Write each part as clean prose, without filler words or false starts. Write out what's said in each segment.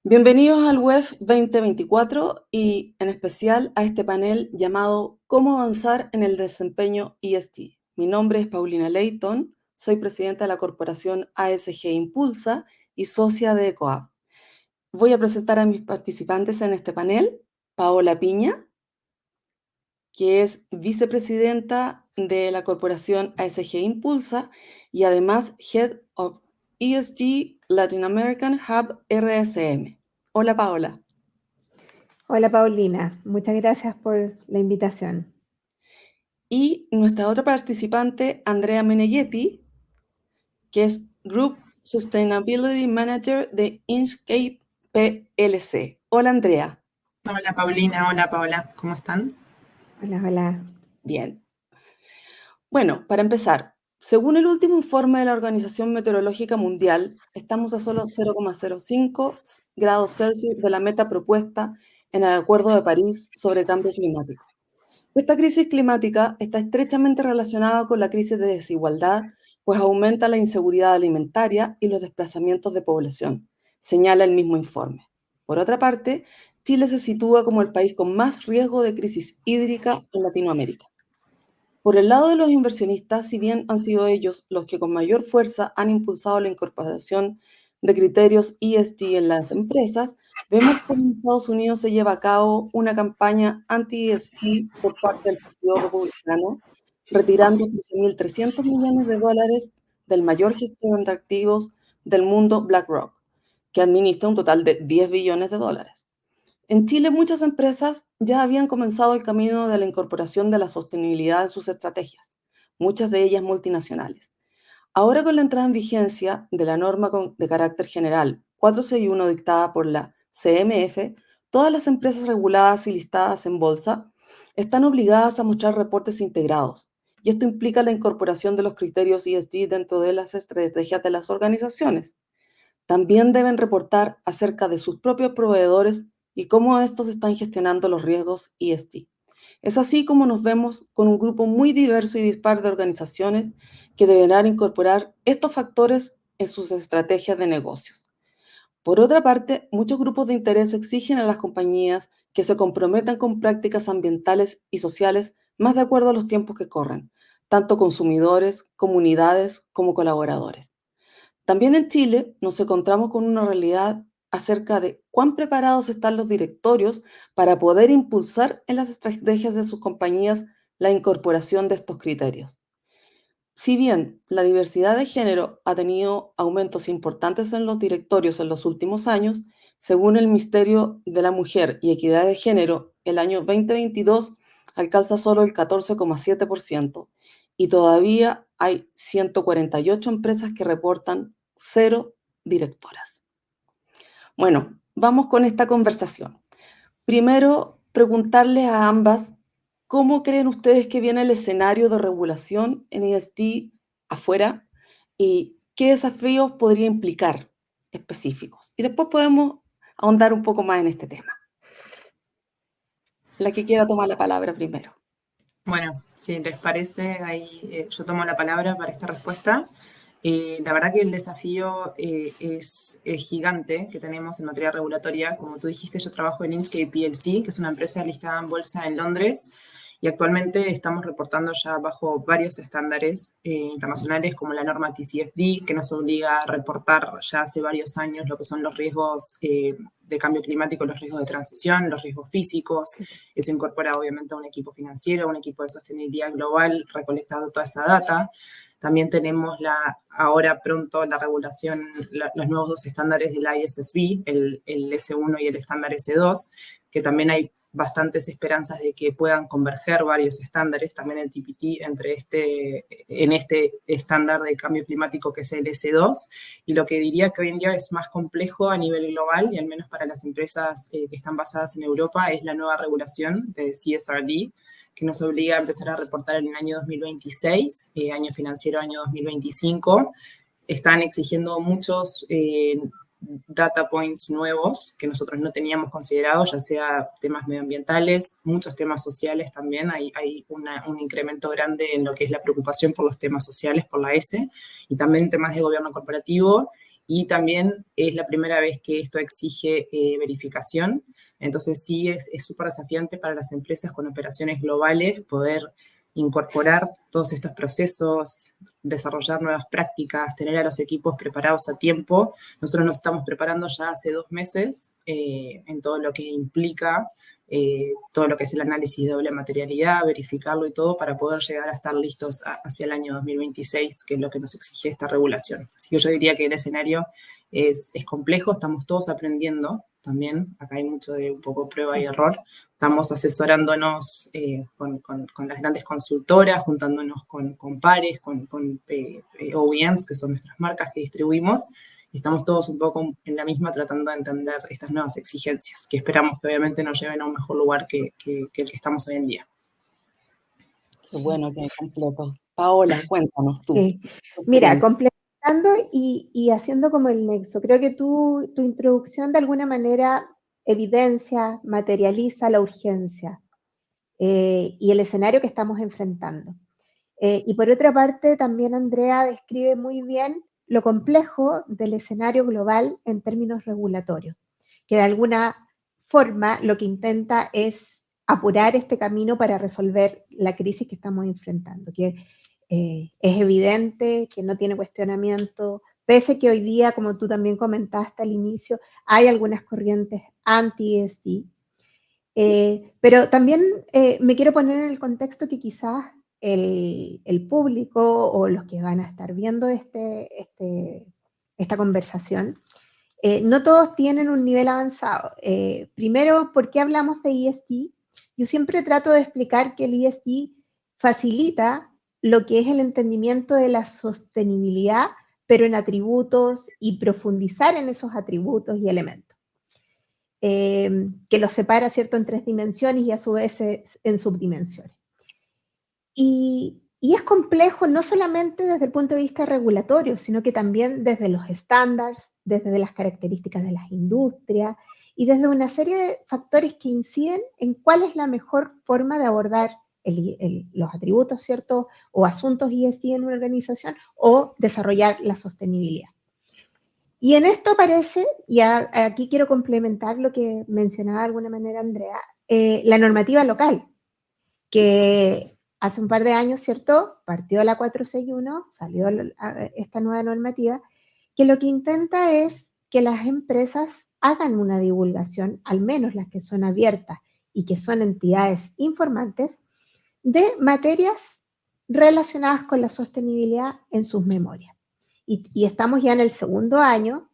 Bienvenidos al WEF 2024 y en especial a este panel llamado ¿Cómo avanzar en el desempeño ESG? Mi nombre es Paulina Leighton, soy presidenta de la corporación ASG Impulsa y socia de ECOAB. Voy a presentar a mis participantes en este panel: Paola Piña, que es vicepresidenta de la corporación ASG Impulsa y además Head of ESG Latin American Hub RSM. Hola, Paola. Hola Paulina, muchas gracias por la invitación. Y nuestra otra participante, Andrea Meneghetti, que es Group Sustainability Manager de Inchcape PLC. Hola, Andrea. Hola Paulina, hola Paola, ¿cómo están? Hola, hola. Bien. Bueno, para empezar, según el último informe de la Organización Meteorológica Mundial, estamos a solo 0,05 grados Celsius de la meta propuesta en el Acuerdo de París sobre cambio climático. Esta crisis climática está estrechamente relacionada con la crisis de desigualdad, pues aumenta la inseguridad alimentaria y los desplazamientos de población, señala el mismo informe. Por otra parte, Chile se sitúa como el país con más riesgo de crisis hídrica en Latinoamérica. Por el lado de los inversionistas, si bien han sido ellos los que con mayor fuerza han impulsado la incorporación de criterios ESG en las empresas, vemos cómo en Estados Unidos se lleva a cabo una campaña anti-ESG por parte del Partido Republicano, retirando 13.300 millones de dólares del mayor gestor de activos del mundo, BlackRock, que administra un total de 10 billones de dólares. En Chile, muchas empresas ya habían comenzado el camino de la incorporación de la sostenibilidad en sus estrategias, muchas de ellas multinacionales. Ahora, con la entrada en vigencia de la norma de carácter general 461 dictada por la CMF, todas las empresas reguladas y listadas en bolsa están obligadas a mostrar reportes integrados, y esto implica la incorporación de los criterios ESG dentro de las estrategias de las organizaciones. También deben reportar acerca de sus propios proveedores y cómo estos están gestionando los riesgos ESG. Es así como nos vemos con un grupo muy diverso y dispar de organizaciones que deberán incorporar estos factores en sus estrategias de negocios. Por otra parte, muchos grupos de interés exigen a las compañías que se comprometan con prácticas ambientales y sociales más de acuerdo a los tiempos que corren, tanto consumidores, comunidades como colaboradores. También en Chile nos encontramos con una realidad acerca de cuán preparados están los directorios para poder impulsar en las estrategias de sus compañías la incorporación de estos criterios. Si bien la diversidad de género ha tenido aumentos importantes en los directorios en los últimos años, según el Ministerio de la Mujer y Equidad de Género, el año 2022 alcanza solo el 14,7% y todavía hay 148 empresas que reportan 0 directoras. Bueno, vamos con esta conversación. Primero, preguntarles a ambas, ¿cómo creen ustedes que viene el escenario de regulación en ESG afuera y qué desafíos podría implicar específicos? Y después podemos ahondar un poco más en este tema. La que quiera tomar la palabra primero. Bueno, si les parece, ahí yo tomo la palabra para esta respuesta. La verdad que el desafío es gigante que tenemos en materia regulatoria. Como tú dijiste, yo trabajo en Inchcape PLC, que es una empresa listada en bolsa en Londres, y actualmente estamos reportando ya bajo varios estándares internacionales como la norma TCFD, que nos obliga a reportar ya hace varios años lo que son los riesgos de cambio climático, los riesgos de transición, los riesgos físicos. Eso incorpora obviamente a un equipo financiero, a un equipo de sostenibilidad global recolectando toda esa data. También tenemos ahora pronto la regulación, los nuevos dos estándares del ISSB, el S1 y el estándar S2, que también hay bastantes esperanzas de que puedan converger varios estándares, también el TPT en este estándar de cambio climático que es el S2, y lo que diría que hoy en día es más complejo a nivel global, y al menos para las empresas que están basadas en Europa, es la nueva regulación de CSRD, que nos obliga a empezar a reportar en el año 2026, año financiero año 2025. Están exigiendo muchos data points nuevos que nosotros no teníamos considerado, ya sea temas medioambientales, muchos temas sociales también. Hay un incremento grande en lo que es la preocupación por los temas sociales, por la S, y también temas de gobierno corporativo. Y también es la primera vez que esto exige verificación. Entonces sí es súper desafiante para las empresas con operaciones globales poder incorporar todos estos procesos, desarrollar nuevas prácticas, tener a los equipos preparados a tiempo. Nosotros nos estamos preparando ya hace 2 meses en todo lo que implica todo lo que es el análisis de doble materialidad, verificarlo y todo para poder llegar a estar listos hacia el año 2026, que es lo que nos exige esta regulación. Así que yo diría que el escenario es complejo, estamos todos aprendiendo también, acá hay mucho de un poco prueba y error. Estamos asesorándonos con las grandes consultoras, juntándonos con pares, con OEMs, que son nuestras marcas que distribuimos, y estamos todos un poco en la misma tratando de entender estas nuevas exigencias, que esperamos que obviamente nos lleven a un mejor lugar que el que estamos hoy en día. Qué bueno, qué completo. Paola, cuéntanos tú. Sí. Mira, complementando y haciendo como el nexo, creo que tu introducción de alguna manera evidencia, materializa la urgencia y el escenario que estamos enfrentando. Y por otra parte, también Andrea describe muy bien lo complejo del escenario global en términos regulatorios, que de alguna forma lo que intenta es apurar este camino para resolver la crisis que estamos enfrentando, que es evidente, que no tiene cuestionamiento, pese que hoy día, como tú también comentaste al inicio, hay algunas corrientes anti-ESG, pero también me quiero poner en el contexto que quizás el público o los que van a estar viendo esta conversación, no todos tienen un nivel avanzado. Primero, ¿por qué hablamos de ESG? Yo siempre trato de explicar que el ESG facilita lo que es el entendimiento de la sostenibilidad, pero en atributos y profundizar en esos atributos y elementos. Que los separa, ¿cierto?, en 3 dimensiones y a su vez en subdimensiones. Y es complejo no solamente desde el punto de vista regulatorio, sino que también desde los estándares, desde las características de las industrias y desde una serie de factores que inciden en cuál es la mejor forma de abordar los atributos, ¿cierto?, o asuntos ESG en una organización o desarrollar la sostenibilidad. Y en esto aparece, y aquí quiero complementar lo que mencionaba de alguna manera Andrea, la normativa local, que hace un par de años, ¿cierto?, partió la 461, salió esta nueva normativa, que lo que intenta es que las empresas hagan una divulgación, al menos las que son abiertas y que son entidades informantes, de materias relacionadas con la sostenibilidad en sus memorias. Y estamos ya en el 2º año,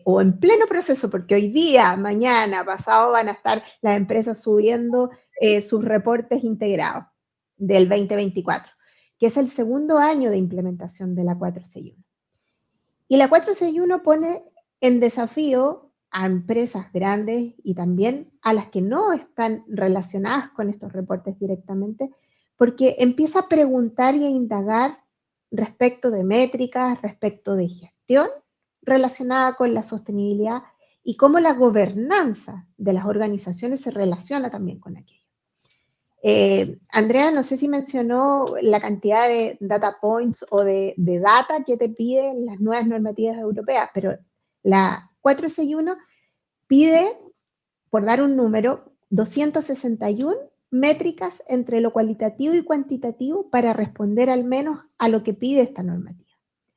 o en pleno proceso, porque hoy día, mañana, pasado van a estar las empresas subiendo sus reportes integrados del 2024, que es el 2º año de implementación de la 461. Y la 461 pone en desafío a empresas grandes y también a las que no están relacionadas con estos reportes directamente, porque empieza a preguntar y a indagar respecto de métricas, respecto de gestión relacionada con la sostenibilidad y cómo la gobernanza de las organizaciones se relaciona también con aquello. Andrea, no sé si mencionó la cantidad de data points o de data que te piden las nuevas normativas europeas, pero la 461 pide, por dar un número, 261 métricas entre lo cualitativo y cuantitativo para responder al menos a lo que pide esta normativa,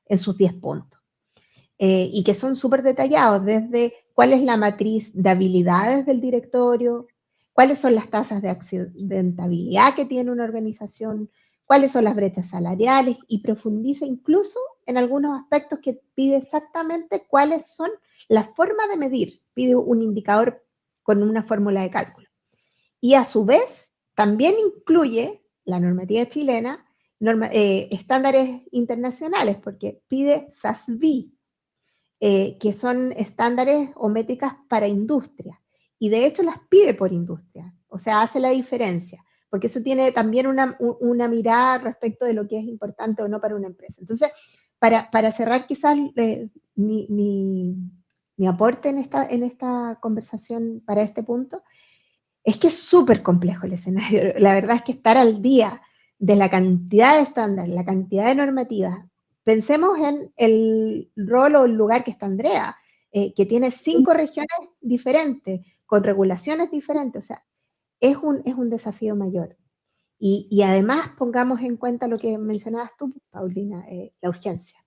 en sus 10 puntos. Y que son súper detallados, desde cuál es la matriz de habilidades del directorio, cuáles son las tasas de accidentabilidad que tiene una organización, cuáles son las brechas salariales, y profundiza incluso en algunos aspectos que pide exactamente cuáles son las formas de medir, pide un indicador con una fórmula de cálculo. Y a su vez, también incluye la normativa chilena, estándares internacionales, porque pide SASB, que son estándares o métricas para industria. Y de hecho las pide por industria, o sea, hace la diferencia, porque eso tiene también una mirada respecto de lo que es importante o no para una empresa. Entonces, para cerrar quizás mi mi aporte en esta conversación para este punto, es que es súper complejo el escenario. La verdad es que estar al día de la cantidad de estándares, la cantidad de normativas. Pensemos en el rol o el lugar que está Andrea, que tiene 5 regiones diferentes, con regulaciones diferentes. O sea, es un desafío mayor. Y además pongamos en cuenta lo que mencionabas tú, Paulina, la urgencia.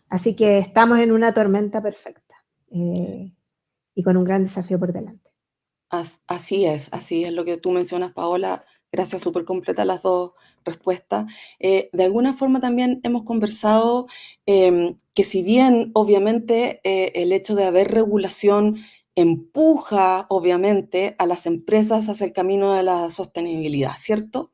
Así que estamos en una tormenta perfecta y con un gran desafío por delante. Así es lo que tú mencionas, Paola. Gracias, súper completa las dos respuestas. De alguna forma también hemos conversado que si bien obviamente el hecho de haber regulación empuja obviamente a las empresas hacia el camino de la sostenibilidad, ¿cierto?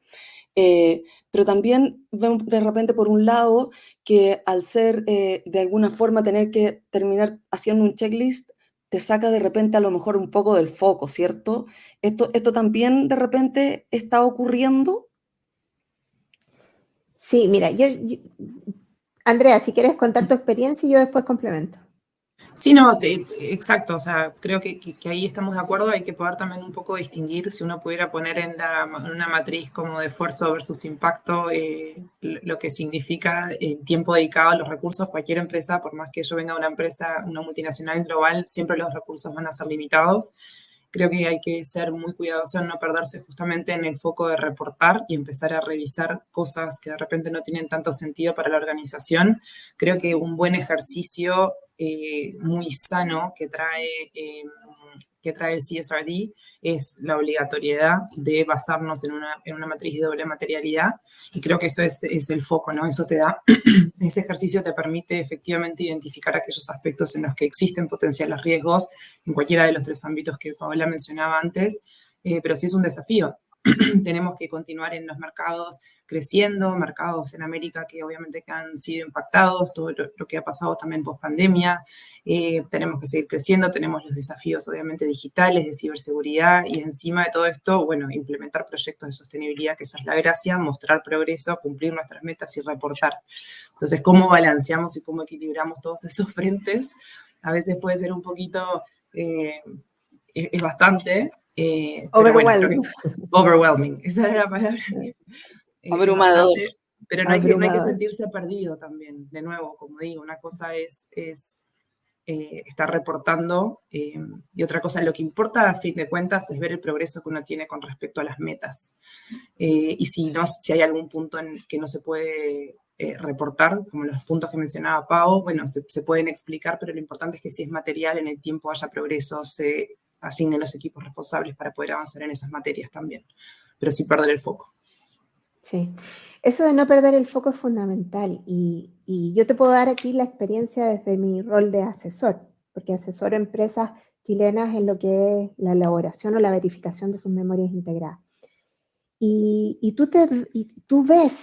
Pero también vemos de repente por un lado que al ser de alguna forma tener que terminar haciendo un checklist, te saca de repente a lo mejor un poco del foco, ¿cierto? ¿Esto también de repente está ocurriendo? Sí, mira, Andrea, si quieres contar tu experiencia y yo después complemento. Sí, no, exacto, o sea, creo que ahí estamos de acuerdo, hay que poder también un poco distinguir, si uno pudiera poner en una matriz como de esfuerzo versus impacto, lo que significa el tiempo dedicado a los recursos. Cualquier empresa, por más que yo venga de una empresa, una multinacional global, siempre los recursos van a ser limitados. Creo que hay que ser muy cuidadoso en no perderse justamente en el foco de reportar y empezar a revisar cosas que de repente no tienen tanto sentido para la organización. Creo que un buen ejercicio muy sano que trae el CSRD es la obligatoriedad de basarnos en una matriz de doble materialidad, y creo que eso es el foco, ¿no? Eso te da, ese ejercicio te permite efectivamente identificar aquellos aspectos en los que existen potenciales riesgos en cualquiera de los 3 ámbitos que Paola mencionaba antes, pero sí es un desafío. Tenemos que continuar en los mercados creciendo, mercados en América que obviamente que han sido impactados, todo lo que ha pasado también post pandemia. Tenemos que seguir creciendo, tenemos los desafíos obviamente digitales, de ciberseguridad, y encima de todo esto, bueno, implementar proyectos de sostenibilidad, que esa es la gracia, mostrar progreso, cumplir nuestras metas y reportar. Entonces, ¿cómo balanceamos y cómo equilibramos todos esos frentes? A veces puede ser un poquito, es bastante, pero bueno, creo que overwhelming, esa es la palabra. Es Abrumador. bastante, pero no hay que sentirse perdido también. De nuevo, como digo, una cosa es estar reportando y otra cosa, lo que importa a fin de cuentas es ver el progreso que uno tiene con respecto a las metas. Y si hay algún punto en que no se puede reportar, como los puntos que mencionaba Pau, bueno, se pueden explicar, pero lo importante es que si es material, en el tiempo haya progreso, se asignen los equipos responsables para poder avanzar en esas materias también, pero sin perder el foco. Sí, eso de no perder el foco es fundamental y yo te puedo dar aquí la experiencia desde mi rol de asesor, porque asesoro empresas chilenas en lo que es la elaboración o la verificación de sus memorias integradas. Y tú ves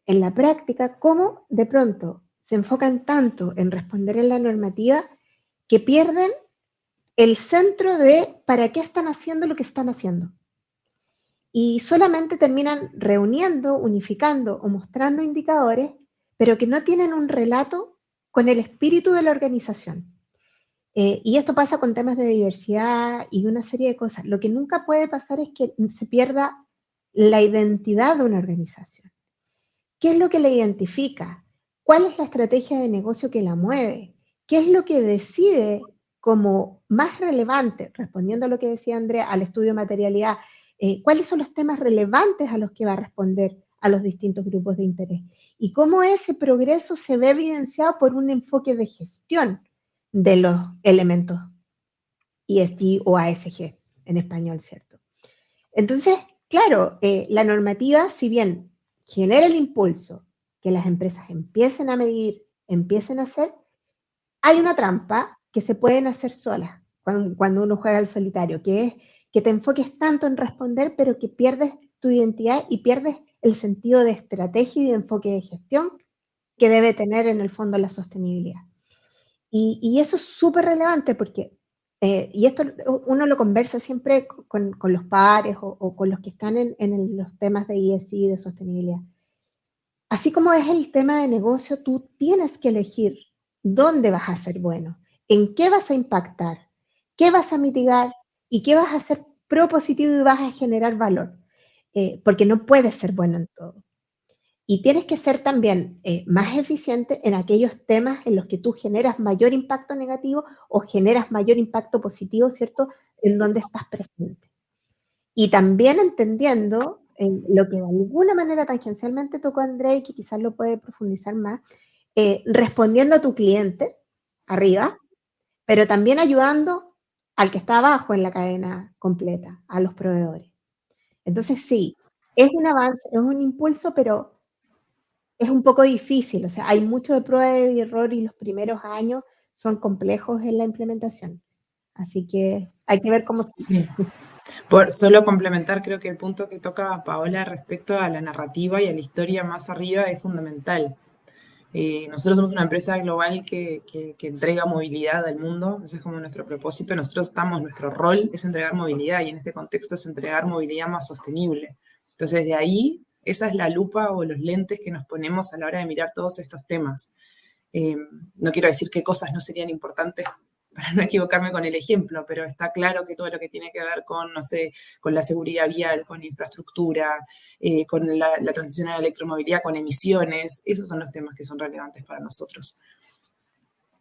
en la práctica cómo de pronto se enfocan tanto en responder en la normativa que pierden el centro de para qué están haciendo lo que están haciendo. Y solamente terminan reuniendo, unificando o mostrando indicadores, pero que no tienen un relato con el espíritu de la organización. Y esto pasa con temas de diversidad y una serie de cosas. Lo que nunca puede pasar es que se pierda la identidad de una organización. ¿Qué es lo que la identifica? ¿Cuál es la estrategia de negocio que la mueve? ¿Qué es lo que decide como más relevante, respondiendo a lo que decía Andrea, al estudio de materialidad? ¿Cuáles son los temas relevantes a los que va a responder a los distintos grupos de interés? Y cómo ese progreso se ve evidenciado por un enfoque de gestión de los elementos ESG o ASG en español, ¿cierto? Entonces, claro, la normativa, si bien genera el impulso que las empresas empiecen a medir, empiecen a hacer, hay una trampa que se pueden hacer solas cuando uno juega al solitario, que es que te enfoques tanto en responder, pero que pierdes tu identidad y pierdes el sentido de estrategia y de enfoque de gestión que debe tener en el fondo la sostenibilidad. Y eso es súper relevante porque, y esto uno lo conversa siempre con los pares o con los que están en los temas de ESG, de sostenibilidad. Así como es el tema de negocio, tú tienes que elegir dónde vas a ser bueno. en qué vas a impactar, qué vas a mitigar y qué vas a hacer propositivo y vas a generar valor, porque no puedes ser bueno en todo. Y tienes que ser también más eficiente en aquellos temas en los que tú generas mayor impacto negativo o generas mayor impacto positivo, ¿cierto? En donde estás presente. Y también entendiendo lo que de alguna manera tangencialmente tocó André y que quizás lo puede profundizar más, respondiendo a tu cliente arriba, pero también ayudando al que está abajo en la cadena completa, a los proveedores. Entonces sí, es un avance, es un impulso, pero es un poco difícil, o sea, hay mucho de prueba y error y los primeros años son complejos en la implementación. Así que hay que ver cómo... Sí. Por solo complementar, creo que el punto que toca Paola respecto a la narrativa y a la historia más arriba es fundamental. Nosotros somos una empresa global que entrega movilidad al mundo, ese es como nuestro propósito. Nuestro rol es entregar movilidad y en este contexto es entregar movilidad más sostenible. Entonces, de ahí, esa es la lupa o los lentes que nos ponemos a la hora de mirar todos estos temas. No quiero decir qué cosas no serían importantes para no equivocarme con el ejemplo, pero está claro que todo lo que tiene que ver con, no sé, con la seguridad vial, con infraestructura, con la transición a la electromovilidad, con emisiones, esos son los temas que son relevantes para nosotros.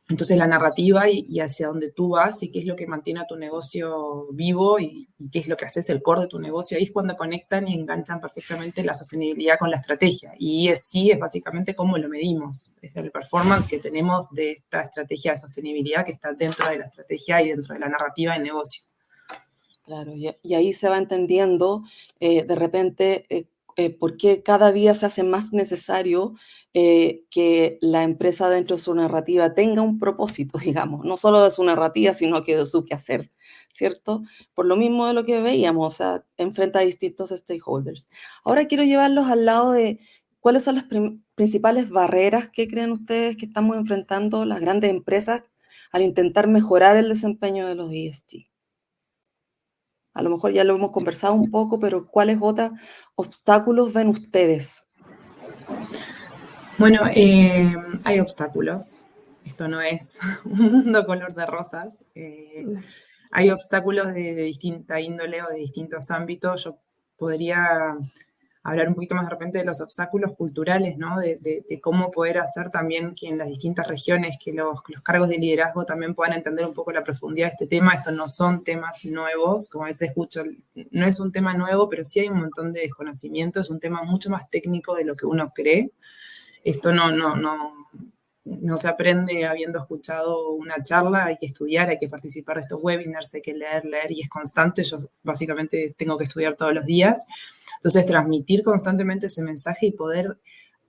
Entonces la narrativa y hacia dónde tú vas y qué es lo que mantiene a tu negocio vivo y qué es lo que haces el core de tu negocio, ahí es cuando conectan y enganchan perfectamente la sostenibilidad con la estrategia. Y ESG es básicamente cómo lo medimos, es el performance que tenemos de esta estrategia de sostenibilidad que está dentro de la estrategia y dentro de la narrativa del negocio. Claro, y ahí se va entendiendo de repente por qué cada día se hace más necesario que la empresa dentro de su narrativa tenga un propósito, digamos, no solo de su narrativa, sino que de su quehacer, ¿cierto? Por lo mismo de lo que veíamos, o sea, enfrenta a distintos stakeholders. Ahora quiero llevarlos al lado de cuáles son las principales barreras que creen ustedes que estamos enfrentando las grandes empresas al intentar mejorar el desempeño de los ESG. A lo mejor ya lo hemos conversado un poco, pero ¿cuáles otros obstáculos ven ustedes? Bueno, hay obstáculos. Esto no es un mundo color de rosas. Hay obstáculos de distinta índole o de distintos ámbitos. Yo podría hablar un poquito más de repente de los obstáculos culturales, ¿no? De cómo poder hacer también que en las distintas regiones, que los cargos de liderazgo también puedan entender un poco la profundidad de este tema. Estos no son temas nuevos, como a veces escucho, no es un tema nuevo, pero sí hay un montón de desconocimiento, es un tema mucho más técnico de lo que uno cree. Esto no se aprende habiendo escuchado una charla, hay que estudiar, hay que participar de estos webinars, hay que leer y es constante. Yo básicamente tengo que estudiar todos los días. Entonces, transmitir constantemente ese mensaje y poder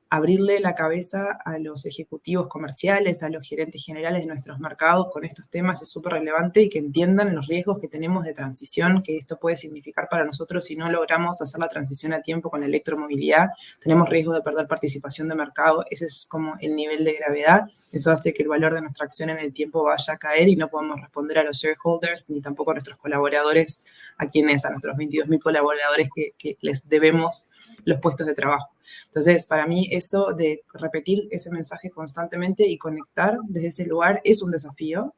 abrirle la cabeza a los ejecutivos comerciales, a los gerentes generales de nuestros mercados con estos temas es súper relevante y que entiendan los riesgos que tenemos de transición, que esto puede significar para nosotros si no logramos hacer la transición a tiempo con la electromovilidad. Tenemos riesgo de perder participación de mercado, ese es como el nivel de gravedad. Eso hace que el valor de nuestra acción en el tiempo vaya a caer y no podemos responder a los shareholders ni tampoco a nuestros colaboradores, a nuestros 22.000 colaboradores que les debemos los puestos de trabajo. Entonces, para mí eso de repetir ese mensaje constantemente y conectar desde ese lugar es un desafío.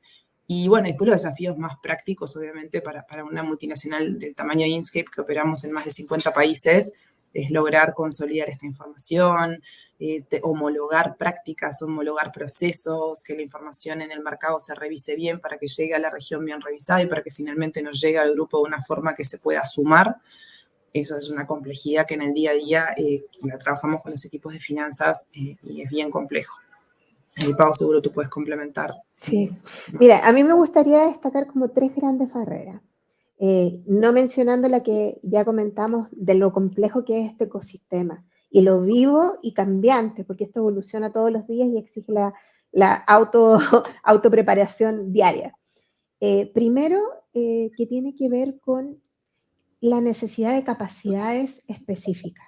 Y bueno, después los desafíos más prácticos, obviamente, para una multinacional del tamaño de Inchcape, que operamos en más de 50 países, es lograr consolidar esta información, homologar prácticas, homologar procesos, que la información en el mercado se revise bien para que llegue a la región bien revisada y para que finalmente nos llegue al grupo de una forma que se pueda sumar. Eso es una complejidad que en el día a día la trabajamos con los equipos de finanzas y es bien complejo. Pau, seguro tú puedes complementar. Sí. Mira, a mí me gustaría destacar como 3 grandes barreras. No mencionando la que ya comentamos de lo complejo que es este ecosistema y lo vivo y cambiante, porque esto evoluciona todos los días y exige la autopreparación diaria. Primero, que tiene que ver con la necesidad de capacidades específicas.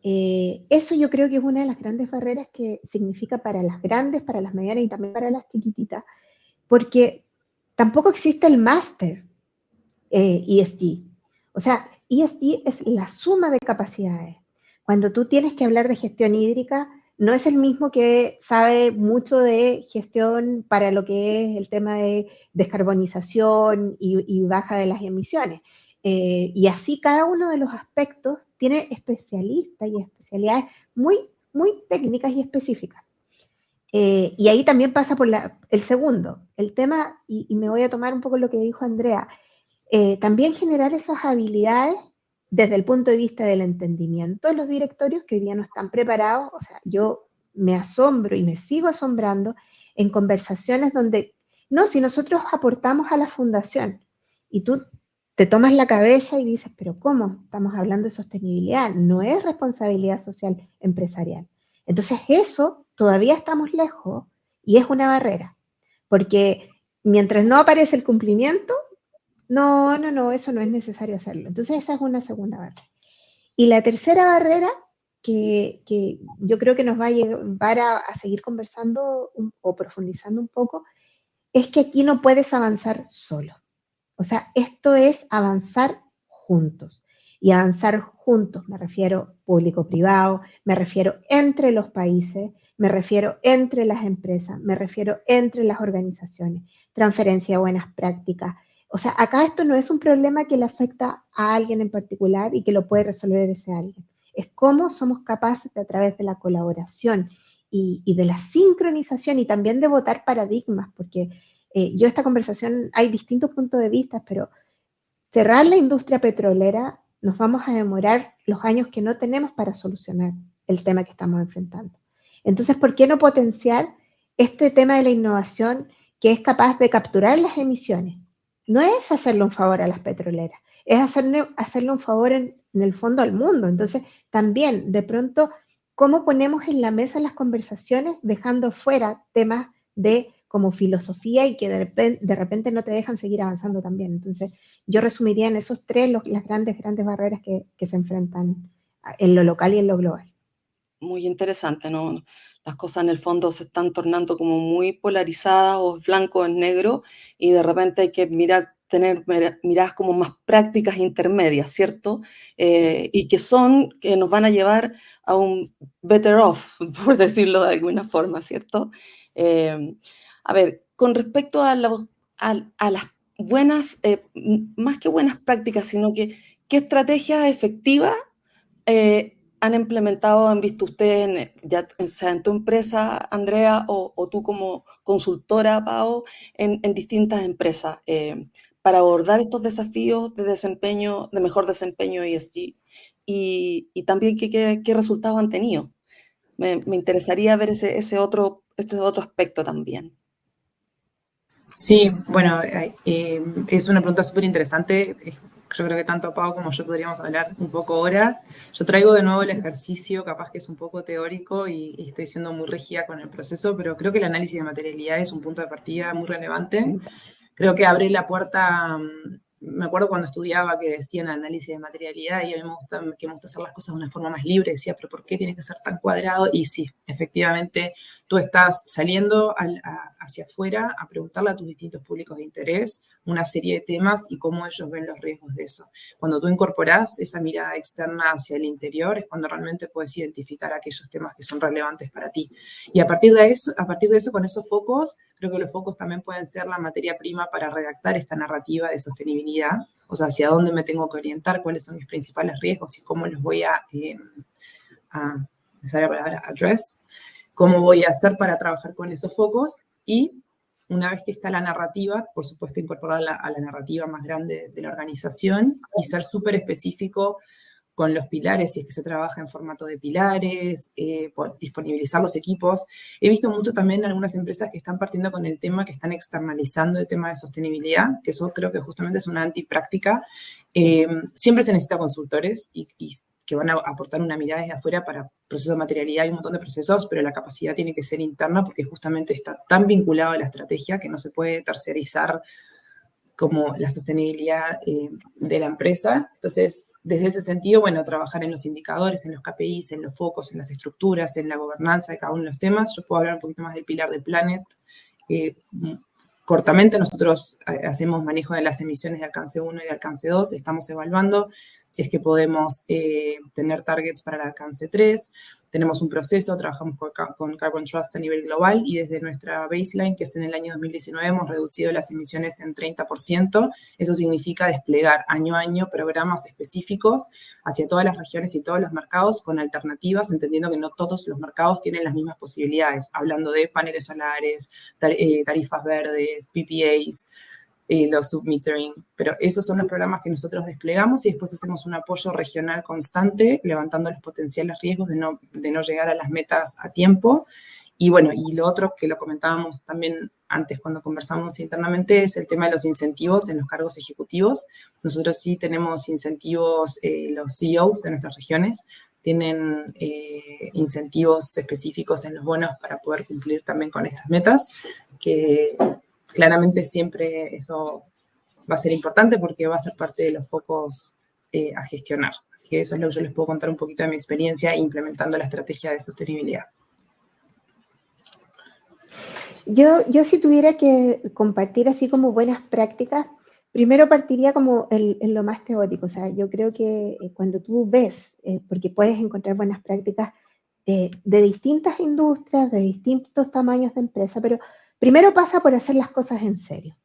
Eso yo creo que es una de las grandes barreras que significa para las grandes, para las medianas y también para las chiquititas, porque tampoco existe el máster ESG. O sea, ESG es la suma de capacidades. Cuando tú tienes que hablar de gestión hídrica, no es el mismo que sabe mucho de gestión para lo que es el tema de descarbonización y baja de las emisiones. Y así cada uno de los aspectos tiene especialistas y especialidades muy, muy técnicas y específicas. Y ahí también pasa por el segundo, el tema, y me voy a tomar un poco lo que dijo Andrea, también generar esas habilidades desde el punto de vista del entendimiento de los directorios que hoy día no están preparados. O sea, yo me asombro y me sigo asombrando en conversaciones donde, no, si nosotros aportamos a la fundación y tú te tomas la cabeza y dices, pero ¿cómo? Estamos hablando de sostenibilidad, no es responsabilidad social empresarial. Entonces eso todavía estamos lejos y es una barrera, porque mientras no aparece el cumplimiento, no, eso no es necesario hacerlo. Entonces esa es una segunda barrera. Y la tercera barrera que yo creo que nos va a llevar a seguir conversando o profundizando un poco, es que aquí no puedes avanzar solo. O sea, esto es avanzar juntos. Y avanzar juntos, me refiero público-privado, me refiero entre los países, me refiero entre las empresas, me refiero entre las organizaciones, transferencia de buenas prácticas. O sea, acá esto no es un problema que le afecta a alguien en particular y que lo puede resolver ese alguien. Es cómo somos capaces de, a través de la colaboración y de la sincronización y también de votar paradigmas, porque yo esta conversación, hay distintos puntos de vista, pero cerrar la industria petrolera nos vamos a demorar los años que no tenemos para solucionar el tema que estamos enfrentando. Entonces, ¿por qué no potenciar este tema de la innovación que es capaz de capturar las emisiones? No es hacerle un favor a las petroleras, es hacerle un favor en el fondo al mundo. Entonces, también, de pronto, ¿cómo ponemos en la mesa las conversaciones dejando fuera temas de como filosofía y que de repente no te dejan seguir avanzando también? Entonces, yo resumiría en esos tres las grandes barreras que se enfrentan en lo local y en lo global. Muy interesante, ¿no? Las cosas en el fondo se están tornando como muy polarizadas, o es blanco o es negro, y de repente hay que tener miradas como más prácticas intermedias, ¿cierto? Y que nos van a llevar a un better off, por decirlo de alguna forma, ¿cierto? Eh, a ver, con respecto a las buenas, más que buenas prácticas, sino que qué estrategias efectivas han implementado, han visto ustedes, ya sea en tu empresa, Andrea, o tú como consultora, Pao, en distintas empresas, para abordar estos desafíos de desempeño, de mejor desempeño ESG, y también qué resultados han tenido? Me interesaría ver este otro aspecto también. Sí, bueno, es una pregunta súper interesante. Yo creo que tanto Pau como yo podríamos hablar un poco horas. Yo traigo de nuevo el ejercicio, capaz que es un poco teórico y estoy siendo muy rígida con el proceso, pero creo que el análisis de materialidad es un punto de partida muy relevante. Creo que abre la puerta. Me acuerdo cuando estudiaba que decían análisis de materialidad y a mí me gusta hacer las cosas de una forma más libre. Decía, pero ¿por qué tiene que ser tan cuadrado? Y sí, efectivamente, tú estás saliendo hacia afuera a preguntarle a tus distintos públicos de interés una serie de temas y cómo ellos ven los riesgos de eso. Cuando tú incorporas esa mirada externa hacia el interior es cuando realmente puedes identificar aquellos temas que son relevantes para ti. Y a partir de eso, con esos focos, creo que los focos también pueden ser la materia prima para redactar esta narrativa de sostenibilidad, o sea, hacia dónde me tengo que orientar, cuáles son mis principales riesgos y cómo los voy a esa es la palabra, address, cómo voy a hacer para trabajar con esos focos y una vez que está la narrativa, por supuesto incorporarla a la narrativa más grande de la organización y ser súper específico con los pilares, si es que se trabaja en formato de pilares, disponibilizar los equipos. He visto mucho también algunas empresas que están partiendo con el tema, que están externalizando el tema de sostenibilidad, que eso creo que justamente es una antipráctica. Siempre se necesita consultores y que van a aportar una mirada desde afuera para procesos de materialidad y un montón de procesos, pero la capacidad tiene que ser interna porque justamente está tan vinculado a la estrategia que no se puede tercerizar como la sostenibilidad de la empresa. Entonces, desde ese sentido, bueno, trabajar en los indicadores, en los KPIs, en los focos, en las estructuras, en la gobernanza de cada uno de los temas. Yo puedo hablar un poquito más del pilar de Planet. Cortamente, nosotros hacemos manejo de las emisiones de alcance 1 y de alcance 2. Estamos evaluando si es que podemos tener targets para el alcance 3. tenemos un proceso, trabajamos con Carbon Trust a nivel global y desde nuestra baseline, que es en el año 2019, hemos reducido las emisiones en 30%. Eso significa desplegar año a año programas específicos hacia todas las regiones y todos los mercados con alternativas, entendiendo que no todos los mercados tienen las mismas posibilidades, hablando de paneles solares, tarifas verdes, PPAs, los submetering, pero esos son los programas que nosotros desplegamos y después hacemos un apoyo regional constante, levantando los potenciales riesgos de no llegar a las metas a tiempo. Y bueno, y lo otro que lo comentábamos también antes cuando conversamos internamente es el tema de los incentivos en los cargos ejecutivos. Nosotros sí tenemos incentivos, los CEOs de nuestras regiones tienen incentivos específicos en los bonos para poder cumplir también con estas metas, que claramente siempre eso va a ser importante porque va a ser parte de los focos a gestionar. Así que eso es lo que yo les puedo contar un poquito de mi experiencia implementando la estrategia de sostenibilidad. Yo si tuviera que compartir así como buenas prácticas, primero partiría como en lo más teórico. O sea, yo creo que cuando tú ves, porque puedes encontrar buenas prácticas de distintas industrias, de distintos tamaños de empresa, pero primero pasa por hacer las cosas en serio.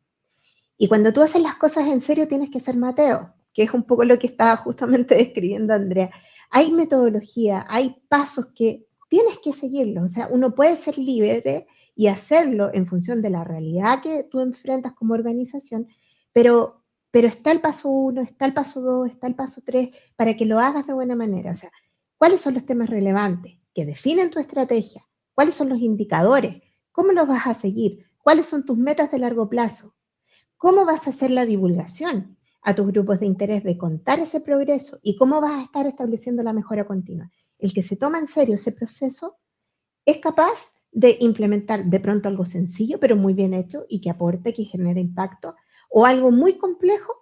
Y cuando tú haces las cosas en serio tienes que ser Mateo, que es un poco lo que estaba justamente describiendo Andrea. Hay metodología, hay pasos que tienes que seguirlos. O sea, uno puede ser libre y hacerlo en función de la realidad que tú enfrentas como organización, pero está el paso 1, está el paso 2, está el paso 3, para que lo hagas de buena manera. O sea, ¿cuáles son los temas relevantes que definen tu estrategia? ¿Cuáles son los indicadores? ¿Cómo los vas a seguir? ¿Cuáles son tus metas de largo plazo? ¿Cómo vas a hacer la divulgación a tus grupos de interés de contar ese progreso? ¿Y cómo vas a estar estableciendo la mejora continua? El que se toma en serio ese proceso es capaz de implementar de pronto algo sencillo, pero muy bien hecho y que aporte, que genere impacto, o algo muy complejo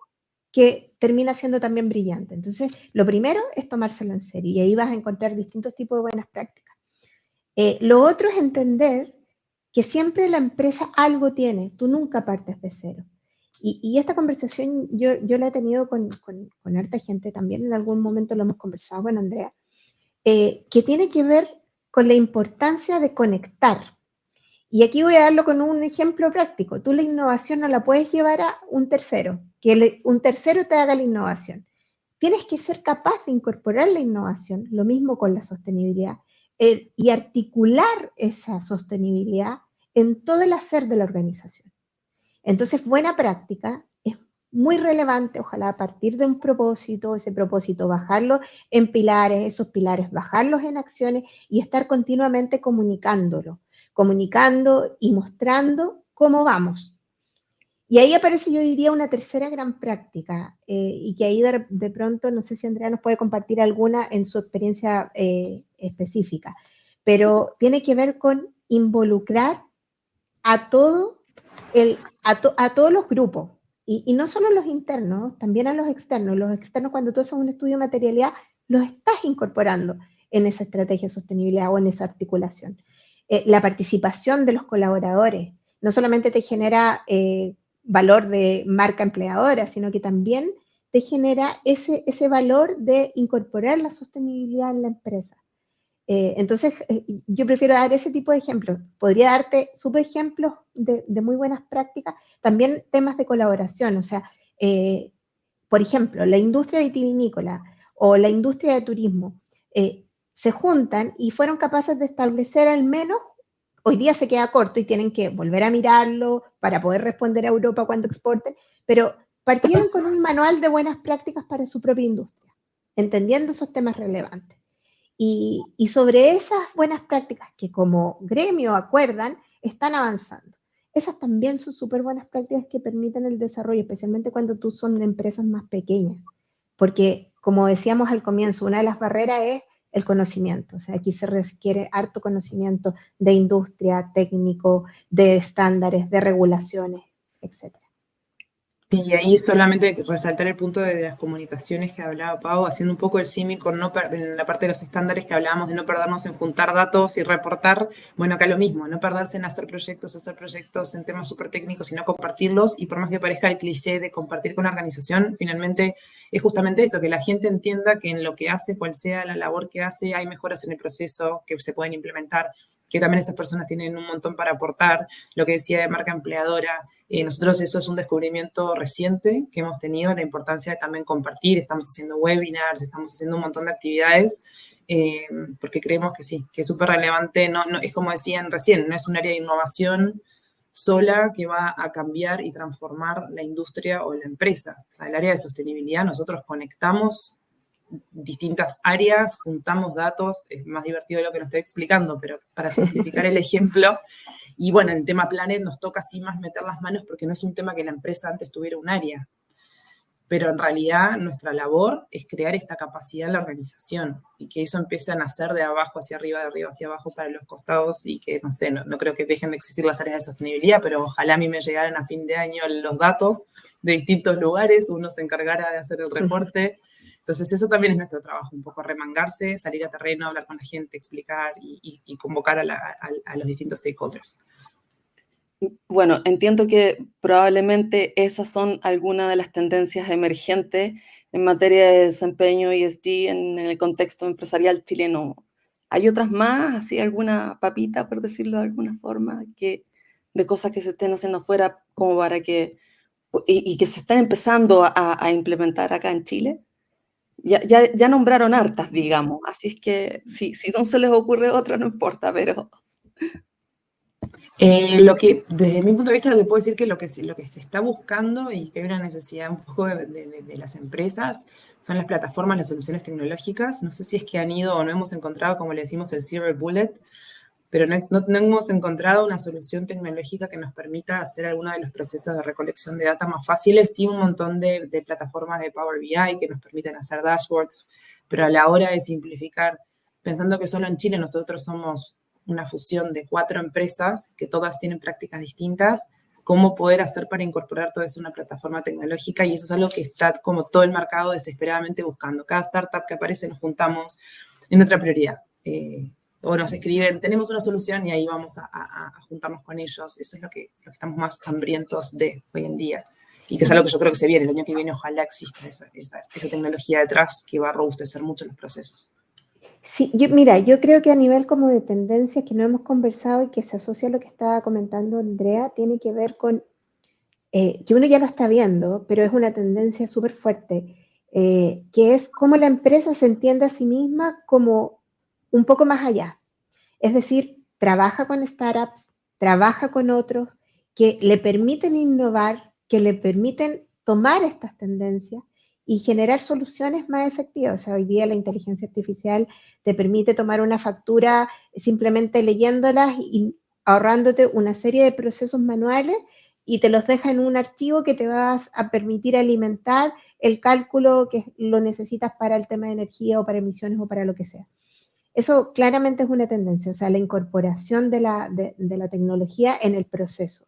que termina siendo también brillante. Entonces, lo primero es tomárselo en serio y ahí vas a encontrar distintos tipos de buenas prácticas. Lo otro es entender que siempre la empresa algo tiene, tú nunca partes de cero. Y esta conversación yo la he tenido con harta gente también, en algún momento lo hemos conversado con Andrea, que tiene que ver con la importancia de conectar. Y aquí voy a darlo con un ejemplo práctico. Tú la innovación no la puedes llevar a un tercero, que un tercero te haga la innovación. Tienes que ser capaz de incorporar la innovación, lo mismo con la sostenibilidad, y articular esa sostenibilidad en todo el hacer de la organización. Entonces, buena práctica es muy relevante, ojalá a partir de un propósito, ese propósito bajarlo en pilares, esos pilares bajarlos en acciones y estar continuamente comunicando y mostrando cómo vamos. Y ahí aparece, yo diría, una tercera gran práctica, y que ahí de pronto, no sé si Andrea nos puede compartir alguna en su experiencia específica, pero tiene que ver con involucrar a todos los grupos, y no solo los internos, también a los externos. Los externos, cuando tú haces un estudio de materialidad, los estás incorporando en esa estrategia de sostenibilidad o en esa articulación. La participación de los colaboradores no solamente te genera valor de marca empleadora, sino que también te genera ese valor de incorporar la sostenibilidad en la empresa. Entonces, yo prefiero dar ese tipo de ejemplos. Podría darte subejemplos de muy buenas prácticas, también temas de colaboración. O sea, por ejemplo, la industria vitivinícola o la industria de turismo se juntan y fueron capaces de establecer al menos, hoy día se queda corto y tienen que volver a mirarlo para poder responder a Europa cuando exporten, pero partieron con un manual de buenas prácticas para su propia industria, entendiendo esos temas relevantes. Y sobre esas buenas prácticas que como gremio acuerdan, están avanzando. Esas también son súper buenas prácticas que permiten el desarrollo, especialmente cuando tú son empresas más pequeñas. Porque, como decíamos al comienzo, una de las barreras es el conocimiento. O sea, aquí se requiere harto conocimiento de industria, técnico, de estándares, de regulaciones, etc. Sí, y ahí solamente resaltar el punto de las comunicaciones que hablaba Pau, haciendo un poco el símil con en la parte de los estándares que hablábamos de no perdernos en juntar datos y reportar. Bueno, acá lo mismo, no perderse en hacer proyectos en temas súper técnicos, sino compartirlos. Y por más que parezca el cliché de compartir con la organización, finalmente es justamente eso, que la gente entienda que en lo que hace, cual sea la labor que hace, hay mejoras en el proceso que se pueden implementar, que también esas personas tienen un montón para aportar. Lo que decía de marca empleadora, nosotros eso es un descubrimiento reciente que hemos tenido, la importancia de también compartir, estamos haciendo webinars, estamos haciendo un montón de actividades, porque creemos que sí, que es súper relevante, es como decían recién, no es un área de innovación sola que va a cambiar y transformar la industria o la empresa. O sea, el área de sostenibilidad, nosotros conectamos distintas áreas, juntamos datos, es más divertido de lo que lo estoy explicando, pero para simplificar el ejemplo. Y bueno, en el tema Planet nos toca así más meter las manos porque no es un tema que la empresa antes tuviera un área. Pero en realidad nuestra labor es crear esta capacidad en la organización y que eso empiece a nacer de abajo hacia arriba, de arriba hacia abajo para los costados y que, no sé, no creo que dejen de existir las áreas de sostenibilidad, pero ojalá a mí me llegaran a fin de año los datos de distintos lugares, uno se encargara de hacer el reporte. Entonces eso también es nuestro trabajo, un poco remangarse, salir a terreno, hablar con la gente, explicar y convocar a los distintos stakeholders. Bueno, entiendo que probablemente esas son algunas de las tendencias emergentes en materia de desempeño ESG en el contexto empresarial chileno. ¿Hay otras más, así alguna papita, por decirlo de alguna forma, de cosas que se estén haciendo afuera como para que, y que se están empezando a implementar acá en Chile? Ya nombraron hartas, digamos, así es que si no se les ocurre otra, no importa, pero... Desde mi punto de vista, lo que puedo decir que lo que se está buscando y que hay una necesidad un poco de las empresas son las plataformas, las soluciones tecnológicas. No sé si es que han ido o no hemos encontrado, como le decimos, el silver bullet, pero no hemos encontrado una solución tecnológica que nos permita hacer alguno de los procesos de recolección de data más fáciles. Sí, un montón de plataformas de Power BI que nos permiten hacer dashboards, pero a la hora de simplificar, pensando que solo en Chile nosotros somos una fusión de 4 empresas que todas tienen prácticas distintas, cómo poder hacer para incorporar todo eso en una plataforma tecnológica, y eso es algo que está como todo el mercado desesperadamente buscando. Cada startup que aparece nos juntamos en nuestra prioridad. O nos escriben, tenemos una solución y ahí vamos a juntarnos con ellos. Eso es lo que estamos más hambrientos de hoy en día. Y que es algo que yo creo que se viene. El año que viene ojalá exista esa tecnología detrás que va a robustecer mucho los procesos. Sí, yo creo que a nivel como de tendencias que no hemos conversado y que se asocia a lo que estaba comentando Andrea, tiene que ver con, que uno ya lo está viendo, pero es una tendencia súper fuerte, que es cómo la empresa se entiende a sí misma como un poco más allá. Es decir, trabaja con startups, trabaja con otros que le permiten innovar, que le permiten tomar estas tendencias y generar soluciones más efectivas. O sea, hoy día la inteligencia artificial te permite tomar una factura simplemente leyéndolas y ahorrándote una serie de procesos manuales y te los deja en un archivo que te vas a permitir alimentar el cálculo que lo necesitas para el tema de energía o para emisiones o para lo que sea. Eso claramente es una tendencia, o sea, la incorporación de la tecnología en el proceso.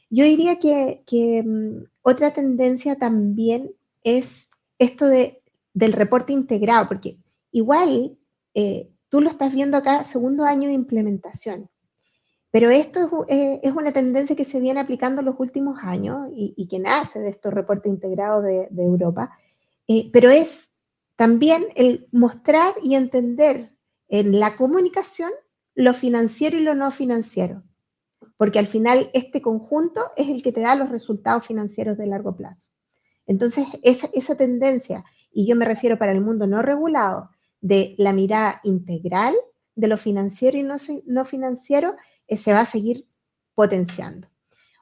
Yo diría que otra tendencia también es esto del reporte integrado, porque igual tú lo estás viendo acá, segundo año de implementación, pero esto es una tendencia que se viene aplicando en los últimos años y que nace de estos reportes integrados de Europa, pero es también el mostrar y entender en la comunicación lo financiero y lo no financiero, porque al final este conjunto es el que te da los resultados financieros de largo plazo. Entonces, esa tendencia, y yo me refiero para el mundo no regulado, de la mirada integral de lo financiero y no financiero, se va a seguir potenciando.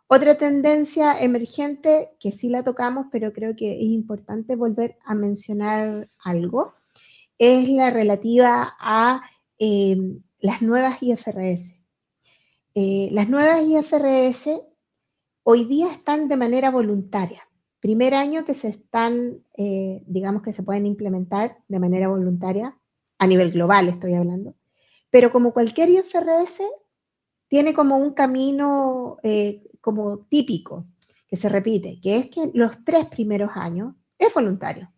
Otra tendencia emergente que sí la tocamos, pero creo que es importante volver a mencionar algo, es la relativa a las nuevas IFRS. Las nuevas IFRS hoy día están de manera voluntaria. Primer año que se están, digamos que se pueden implementar de manera voluntaria, a nivel global estoy hablando, pero como cualquier IFRS, tiene como un camino como típico, que se repite, que es que los 3 primeros años es voluntario,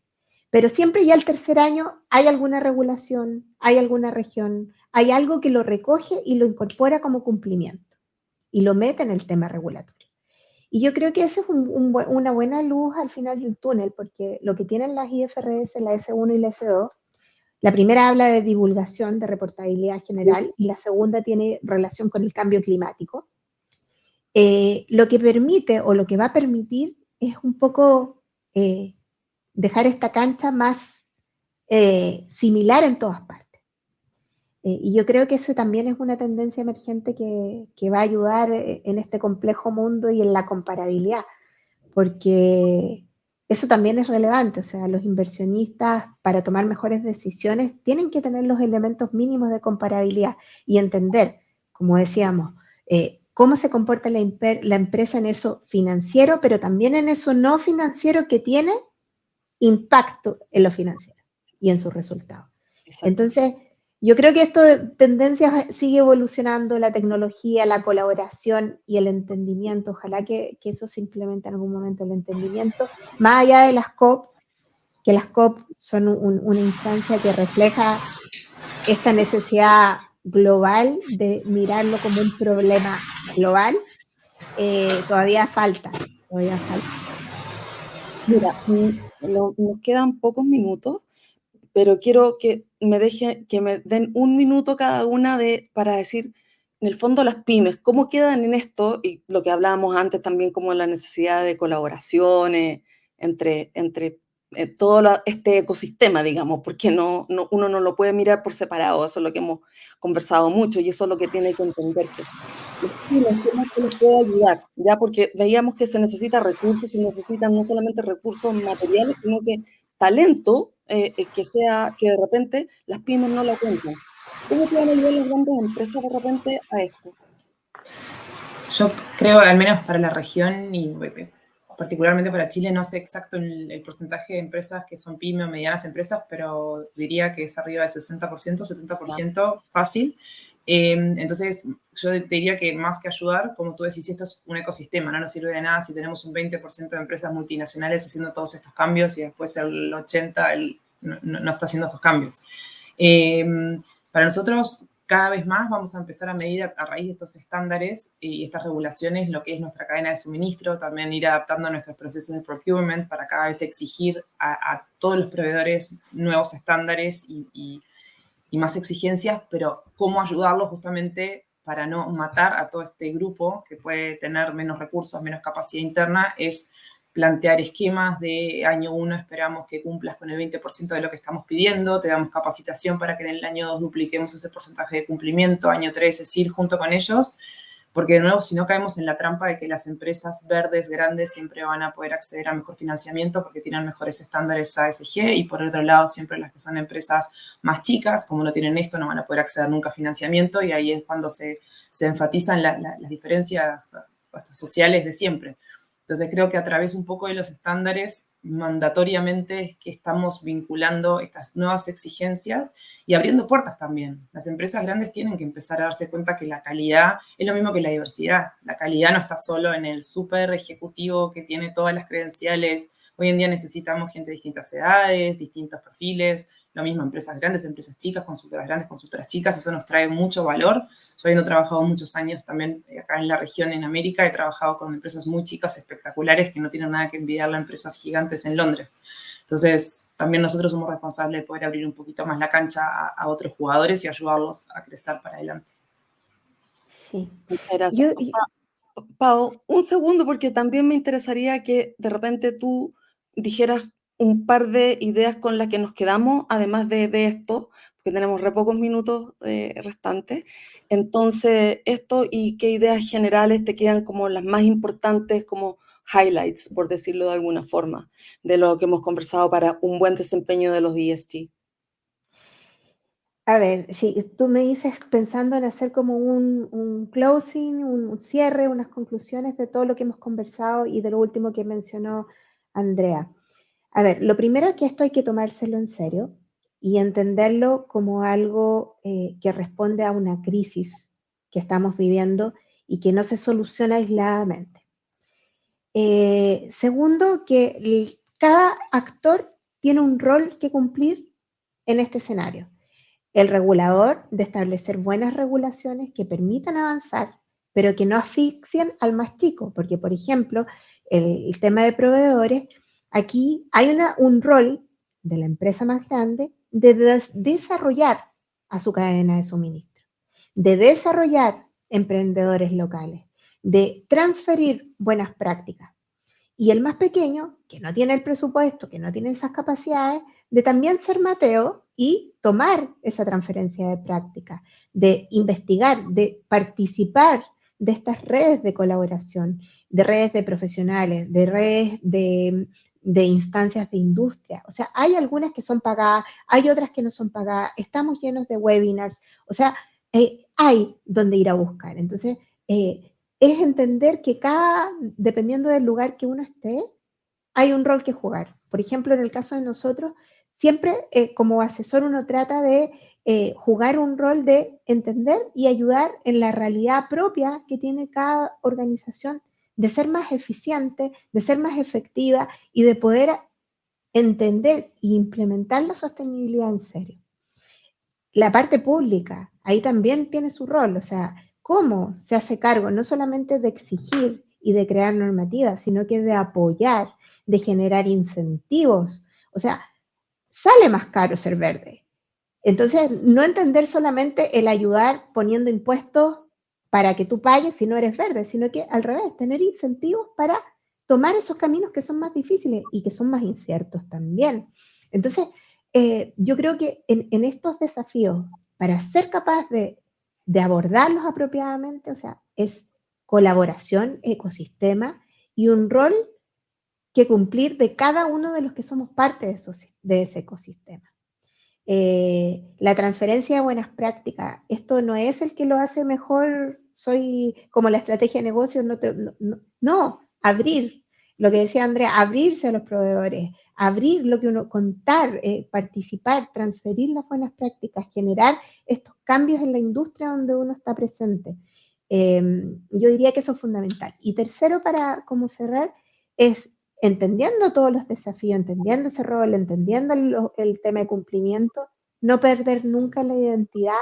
pero siempre ya el tercer año hay alguna regulación, hay alguna región, hay algo que lo recoge y lo incorpora como cumplimiento y lo mete en el tema regulatorio. Y yo creo que esa es una buena luz al final del túnel, porque lo que tienen las IFRS, la S1 y la S2, la primera habla de divulgación, de reportabilidad general, y la segunda tiene relación con el cambio climático. Lo que permite o lo que va a permitir es un poco dejar esta cancha más similar en todas partes. Y yo creo que eso también es una tendencia emergente que va a ayudar en este complejo mundo y en la comparabilidad, porque eso también es relevante. O sea, los inversionistas, para tomar mejores decisiones, tienen que tener los elementos mínimos de comparabilidad y entender, como decíamos, cómo se comporta la empresa en eso financiero, pero también en eso no financiero que tiene impacto en lo financiero y en sus resultados. Exacto. Entonces, yo creo que esto de tendencias sigue evolucionando, la tecnología, la colaboración y el entendimiento. Ojalá que eso se implemente en algún momento, el entendimiento, más allá de las COP, que las COP son una instancia que refleja esta necesidad global de mirarlo como un problema global. Todavía falta. Mira, nos quedan pocos minutos, pero quiero que me den un minuto cada una para decir, en el fondo, las pymes, ¿cómo quedan en esto? Y lo que hablábamos antes también, como la necesidad de colaboraciones entre todo este ecosistema, digamos, porque uno no lo puede mirar por separado, eso es lo que hemos conversado mucho y eso es lo que tiene que entenderse. Las pymes, ¿cómo se les puede ayudar? Ya, porque veíamos que se necesita recursos, se necesitan no solamente recursos materiales, sino que talento que de repente las pymes no lo cuentan. ¿Cómo pueden ayudar las grandes empresas de repente a esto? Yo creo, al menos para la región y particularmente para Chile, no sé exacto el porcentaje de empresas que son pyme o medianas empresas, pero diría que es arriba del 60%, 70% fácil. Entonces, yo te diría que más que ayudar, como tú decís, esto es un ecosistema, no nos sirve de nada si tenemos un 20% de empresas multinacionales haciendo todos estos cambios y después el 80% no está haciendo estos cambios. Para nosotros, cada vez más vamos a empezar a medir a raíz de estos estándares y estas regulaciones lo que es nuestra cadena de suministro, también ir adaptando nuestros procesos de procurement para cada vez exigir a todos los proveedores nuevos estándares y más exigencias, pero cómo ayudarlos justamente para no matar a todo este grupo que puede tener menos recursos, menos capacidad interna, es plantear esquemas de año 1 esperamos que cumplas con el 20% de lo que estamos pidiendo, te damos capacitación para que en el año 2 dupliquemos ese porcentaje de cumplimiento, año 3 es ir junto con ellos, porque de nuevo si no caemos en la trampa de que las empresas verdes grandes siempre van a poder acceder a mejor financiamiento porque tienen mejores estándares ASG y por otro lado siempre las que son empresas más chicas, como no tienen esto, no van a poder acceder nunca a financiamiento y ahí es cuando se enfatizan las diferencias sociales de siempre. Entonces creo que a través un poco de los estándares mandatoriamente es que estamos vinculando estas nuevas exigencias y abriendo puertas también. Las empresas grandes tienen que empezar a darse cuenta que la calidad es lo mismo que la diversidad. La calidad no está solo en el súper ejecutivo que tiene todas las credenciales. Hoy en día necesitamos gente de distintas edades, distintos perfiles, lo mismo empresas grandes, empresas chicas, consultoras grandes, consultoras chicas, eso nos trae mucho valor. Yo habiendo trabajado muchos años también acá en la región, en América, he trabajado con empresas muy chicas, espectaculares, que no tienen nada que envidiarle a empresas gigantes en Londres. Entonces, también nosotros somos responsables de poder abrir un poquito más la cancha a otros jugadores y ayudarlos a crecer para adelante. Sí. Muchas gracias. Pau, un segundo, porque también me interesaría que de repente tú dijeras un par de ideas con las que nos quedamos, además de esto, porque tenemos re pocos minutos restantes. Entonces, esto y qué ideas generales te quedan como las más importantes, como highlights, por decirlo de alguna forma, de lo que hemos conversado para un buen desempeño de los ESG. A ver, si tú me dices pensando en hacer como un closing, un cierre, unas conclusiones de todo lo que hemos conversado y de lo último que mencionó Andrea. A ver, lo primero es que esto hay que tomárselo en serio y entenderlo como algo que responde a una crisis que estamos viviendo y que no se soluciona aisladamente. Segundo, que cada actor tiene un rol que cumplir en este escenario. El regulador de establecer buenas regulaciones que permitan avanzar, pero que no asfixien al más chico, porque, por ejemplo, el tema de proveedores, aquí hay un rol de la empresa más grande de desarrollar a su cadena de suministro, de desarrollar emprendedores locales, de transferir buenas prácticas. Y el más pequeño, que no tiene el presupuesto, que no tiene esas capacidades, de también ser Mateo y tomar esa transferencia de práctica, de investigar, de participar de estas redes de colaboración, de redes de profesionales, de redes de instancias de industria. O sea, hay algunas que son pagadas, hay otras que no son pagadas, estamos llenos de webinars, o sea, hay donde ir a buscar. Entonces, es entender que dependiendo del lugar que uno esté, hay un rol que jugar. Por ejemplo, en el caso de nosotros, siempre como asesor uno trata de jugar un rol de entender y ayudar en la realidad propia que tiene cada organización, de ser más eficiente, de ser más efectiva y de poder entender e implementar la sostenibilidad en serio. La parte pública, ahí también tiene su rol, o sea, cómo se hace cargo no solamente de exigir y de crear normativas, sino que de apoyar, de generar incentivos. O sea, sale más caro ser verde. Entonces, no entender solamente el ayudar poniendo impuestos para que tú pagues si no eres verde, sino que al revés, tener incentivos para tomar esos caminos que son más difíciles y que son más inciertos también. Entonces, yo creo que en estos desafíos, para ser capaz de abordarlos apropiadamente, o sea, es colaboración, ecosistema y un rol que cumplir de cada uno de los que somos parte de ese ecosistema. La transferencia de buenas prácticas, esto no es el que lo hace mejor, soy como la estrategia de negocios, no, abrir, lo que decía Andrea, abrirse a los proveedores, abrir lo que uno, contar, participar, transferir las buenas prácticas, generar estos cambios en la industria donde uno está presente. Yo diría que eso es fundamental. Y tercero, para como cerrar, es entendiendo todos los desafíos, entendiendo ese rol, entendiendo el tema de cumplimiento, no perder nunca la identidad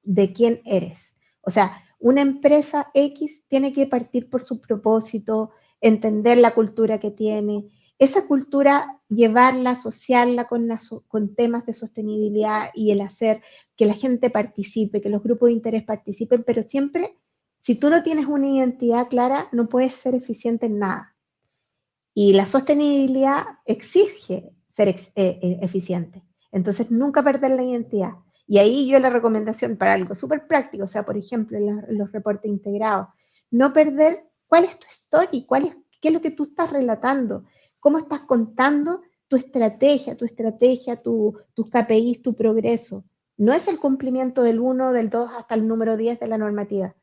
de quién eres. O sea, una empresa X tiene que partir por su propósito, entender la cultura que tiene, esa cultura llevarla, asociarla con temas de sostenibilidad y el hacer que la gente participe, que los grupos de interés participen, pero siempre, si tú no tienes una identidad clara, no puedes ser eficiente en nada. Y la sostenibilidad exige ser eficiente. Entonces, nunca perder la identidad. Y ahí yo la recomendación para algo súper práctico, o sea, por ejemplo, en los reportes integrados, no perder cuál es tu story, qué es lo que tú estás relatando, cómo estás contando tus KPIs, tu progreso. No es el cumplimiento del 1, del 2 hasta el número 10 de la normativa.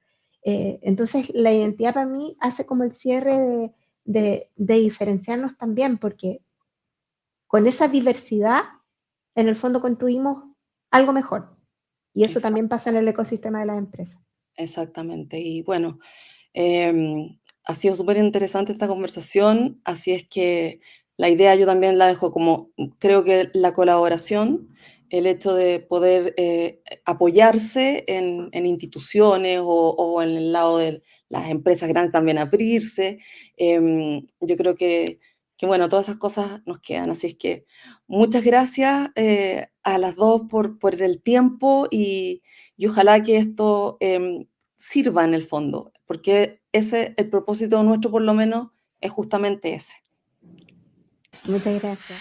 Entonces, la identidad para mí hace como el cierre de diferenciarnos también, porque con esa diversidad, en el fondo construimos algo mejor. Y eso también pasa en el ecosistema de las empresas. Exactamente. Y bueno, ha sido súper interesante esta conversación, así es que la idea yo también la dejo como, creo que la colaboración, el hecho de poder apoyarse en instituciones o en el lado de las empresas grandes también abrirse, yo creo que, bueno, todas esas cosas nos quedan, así es que muchas gracias a las dos por el tiempo y ojalá que esto sirva en el fondo, porque el propósito nuestro por lo menos es justamente ese. Muchas gracias.